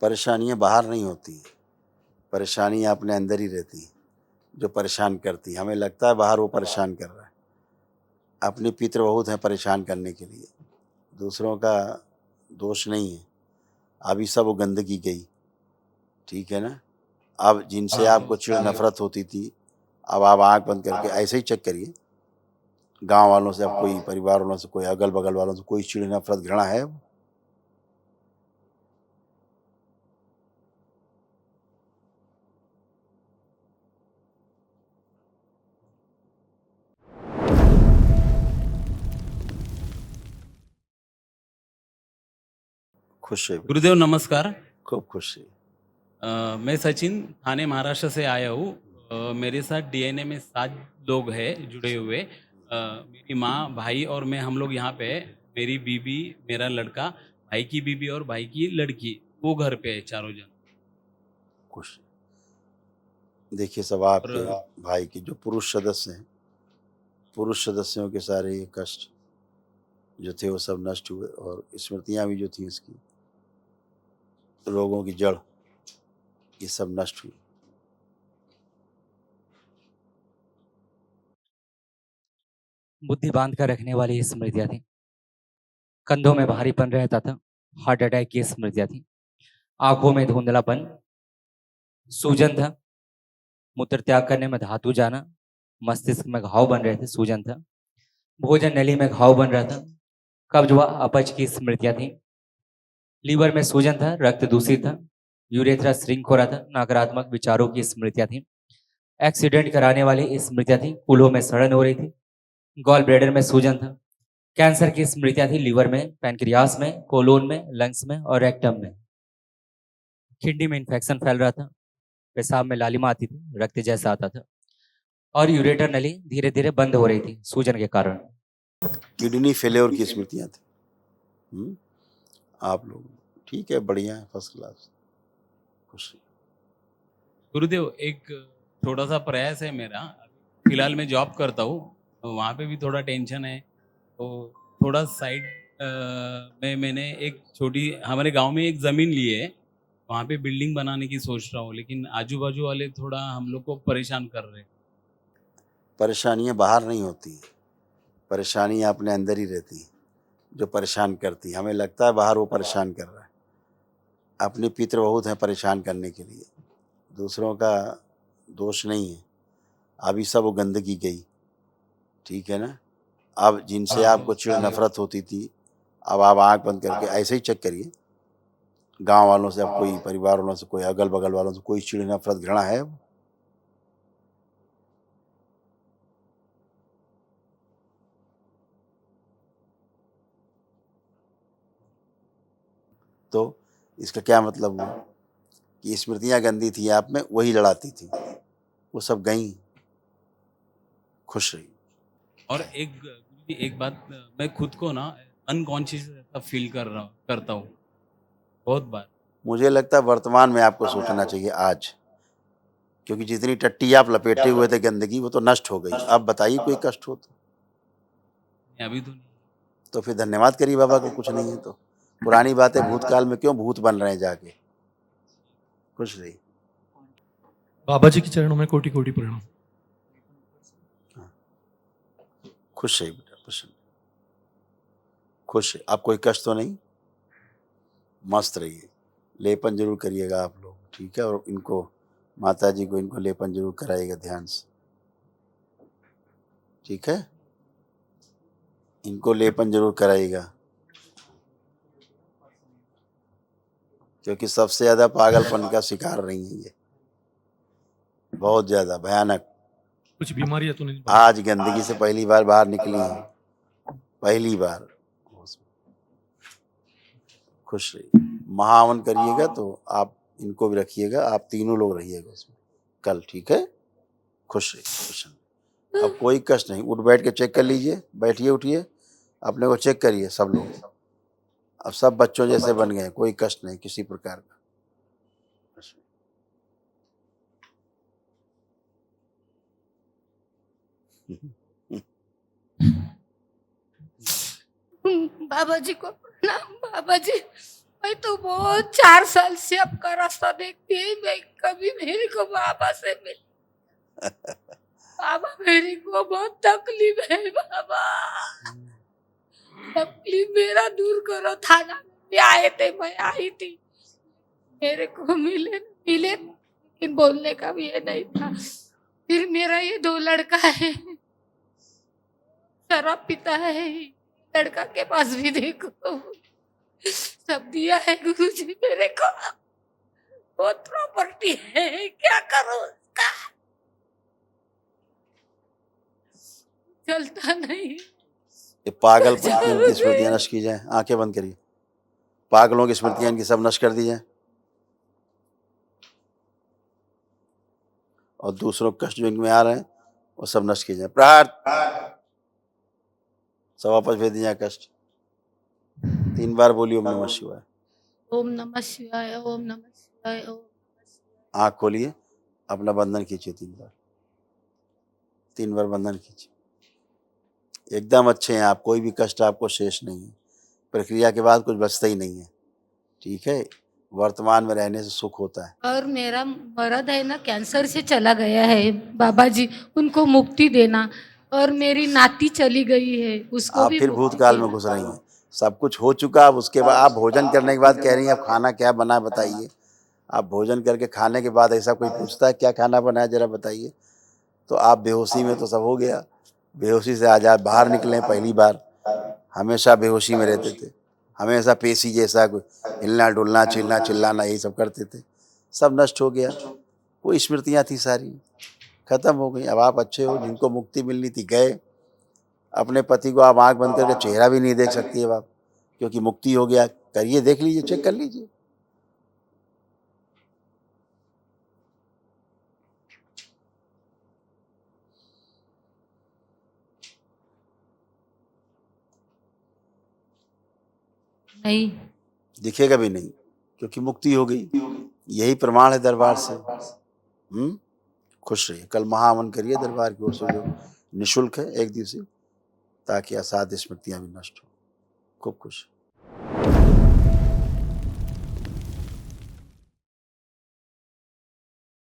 परेशानियाँ बाहर नहीं होती, परेशानियाँ अपने अंदर ही रहती हैं, जो परेशान करती हैं। हमें लगता है बाहर वो परेशान कर रहा है। अपने पितृ बहुत हैं परेशान करने के लिए, दूसरों का दोष नहीं है। अभी सब वो गंदगी गई, ठीक है ना? अब जिनसे आपको चिढ़ नफ़रत होती थी, अब आप आँख बंद करके ऐसे ही चेक करिए, गाँव वालों से, अब कोई परिवार वालों से, कोई अगल-बगल वालों से कोई चिढ़ नफ़रत घृणा है अब? खुश है, गुरुदेव नमस्कार। खूब खुश है। मैं सचिन थाने महाराष्ट्र से आया हूँ। मेरे साथ डीएनए में 7 लोग हैं जुड़े हुए। मेरी माँ, भाई और मैं, हम लोग यहाँ पे हैं। मेरी बीबी, मेरा लड़का, भाई की बीबी और भाई की लड़की, वो घर पे है चारों जन। खुश है। देखिए, सब आपके और भाई के जो पुरुष सदस्य हैं, पुरुष सदस्यों के सारे ये कष्ट जो थे वो सब नष्ट हुए, और स्मृतियाँ भी जो थी इसकी, रोगों की जड़, ये सब नष्ट हुई। बुद्धि बांध कर रखने वाली स्मृतियां थी। कंधों में भारीपन रहता था, हार्ट अटैक की स्मृतियां थी। आंखों में धुंधलापन, सूजन था, मूत्र त्याग करने में धातु जाना, मस्तिष्क में घाव बन रहे थे, सूजन था, भोजन नली में घाव बन रहा था, कब्ज व अपच की स्मृतियां थी। लीवर में सूजन था, रक्त दूषित था, यूरेथ्रा श्रिंक हो रहा था, नकारात्मक विचारों की स्मृतियां थी। एक्सीडेंट कराने वाली स्मृतियां थी, कूल्हों में सड़न हो रही थी, गॉल ब्लैडर में सूजन था, कैंसर की स्मृतियां थी, लीवर में, पैनक्रियास में, कोलोन में, लंग्स में और रेक्टम में। किडनी में इन्फेक्शन फैल रहा था, पेशाब में लालिमा आती थी, रक्त जैसा आता था, और यूरेटर नली धीरे धीरे बंद हो रही थी सूजन के कारण। किडनी फेल्योर की स्मृतियाँ थी। आप लोग ठीक है, बढ़िया है, फर्स्ट क्लास, खुश है। गुरुदेव, एक छोटा सा प्रयास है मेरा। फिलहाल मैं जॉब करता हूँ, तो वहाँ पे भी थोड़ा टेंशन है। तो थोड़ा साइड में मैंने एक छोटी, हमारे गांव में एक ज़मीन ली है, वहाँ पे बिल्डिंग बनाने की सोच रहा हूँ, लेकिन आजू बाजू वाले थोड़ा हम लोग को परेशान कर रहे हैं। परेशानियाँ बाहर नहीं होती, परेशानियाँ अपने अंदर ही रहती हैं, जो परेशान करती हैं। हमें लगता है बाहर वो परेशान कर रहा है। अपने पितृ बहुत हैं परेशान करने के लिए, दूसरों का दोष नहीं है। अभी सब वो गंदगी गई, ठीक है ना? अब जिनसे आपको चिढ़ नफ़रत होती थी, अब आप आँख बंद करके ऐसे ही चेक करिए, गाँव वालों से, अब कोई परिवार वालों से, कोई अगल-बगल वालों से कोई चिढ़ नफ़रत घृणा है अब? तो इसका क्या मतलब हुआ कि स्मृतियाँ गंदी थी आप में, वही लड़ाती थी, वो सब गईं, खुश रहिए। और एक बात, मैं खुद को ना अनकॉन्शियस ऐसा फील करता हूँ बहुत बार। मुझे लगता है वर्तमान में आपको सोचना चाहिए आज, क्योंकि जितनी टट्टी आप लपेटे हुए थे गंदगी, वो तो नष्ट हो गई। अब बताइए कोई कष्ट हो अभी तो नहीं। तो फिर धन्यवाद करिए बाबा को, कुछ नहीं है तो। पुरानी बातें भूतकाल में क्यों भूत बन रहे हैं जाके? खुश रहिए। बाबा जी के चरणों में कोटि कोटि प्रणाम। खुश रहिए बेटा, प्रसन्न, खुश है। आप कोई कष्ट तो नहीं? मस्त रहिए। लेपन जरूर करिएगा आप लोग, ठीक है? और इनको, माता जी को, इनको लेपन जरूर कराइएगा ध्यान से, ठीक है? इनको लेपन जरूर कराइएगा, क्योंकि सबसे ज़्यादा पागलपन का शिकार रही हैं ये, बहुत ज़्यादा भयानक। कुछ बीमारियां तो नहीं? आज गंदगी से पहली बार बाहर निकली हैं, पहली बार। खुश रहिए। महावन करिएगा तो आप इनको भी रखिएगा, आप तीनों लोग रहिएगा उसमें कल, ठीक है? खुश रहिए, प्रसन्न। अब कोई कष्ट नहीं, उठ बैठ के चेक कर लीजिए, बैठिए उठिए, अपने को चेक करिए सब लोग। अब सब बच्चों जैसे बन गए हैं, कोई कष्ट नहीं किसी प्रकार का। बाबा जी को प्रणाम। बाबा जी, मैं तो बहुत 4 साल से आपका रास्ता देखती है, मैं कभी मेरे को बाबा से मिल। बाबा मेरे को बहुत तकलीफ है बाबा, तकलीफ मेरा दूर करो। थाना में आए थे, मैं आई थी, मेरे को मिले लेकिन बोलने का भी ये नहीं था। फिर मेरा ये 2 लड़का है, शराब पीता है, लड़का के पास भी देखो सब दिया है गुरुजी मेरे को, बहुत प्रॉपर्टी है, क्या करूं उसका, चलता नहीं। ये पागल इनकी स्मृतियां नष्ट की जाए, आंखें बंद करिए। पागलों की स्मृतियां इनकी सब नष्ट कर दी जाए और दूसरों के कष्ट जो इनमें आ रहे हैं वो सब नष्ट किए जाए। प्रहार सब वापस भेज दिए जाए कष्ट। 3 बार बोलिए ओम नमः शिवाय। ओम नमः शिवाय, ओम नमः शिवाय, ओम नमः शिवाय। आंख खोलिए, अपना बंधन खींचिए 3 बार बंधन खींचिए। एकदम अच्छे हैं आप, कोई भी कष्ट आपको शेष नहीं है। प्रक्रिया के बाद कुछ बचता ही नहीं है, ठीक है। वर्तमान में रहने से सुख होता है। और मेरा मर्द है ना, कैंसर से चला गया है बाबा जी, उनको मुक्ति देना। और मेरी नाती चली गई है, उसको आप भी फिर मुक्ति भूतकाल में देना। घुस रही हैं। सब कुछ हो चुका, अब उसके बाद आप भोजन करने के बाद कह रही हैं अब खाना क्या बना बताइए। आप भोजन करके खाने के बाद ऐसा कोई पूछता है क्या खाना बनाया जरा बताइए। तो आप बेहोशी में तो सब हो गया, बेहोशी से आज आप बाहर निकले पहली बार। हमेशा बेहोशी में रहते थे, हमेशा पेशी जैसा हिलना डुलना चिल्ला चिल्लाना यही सब करते थे। सब नष्ट हो गया, वो स्मृतियाँ थी सारी खत्म हो गई। अब आप अच्छे हो, जिनको मुक्ति मिलनी थी गए। अपने पति को आप आंख बंद करके चेहरा भी नहीं देख सकती है आप, क्योंकि मुक्ति हो गया। करिए, देख लीजिए, चेक कर लीजिए। नहीं, दिखेगा भी नहीं, क्योंकि मुक्ति हो गई। यही प्रमाण है दरबार से। खुश रहिए। कल महाहवन करिए दरबार की ओर से, जो निःशुल्क है 1 दिवसीय, ताकि असाध्य स्मृतियां भी नष्ट हो। खूब खुश।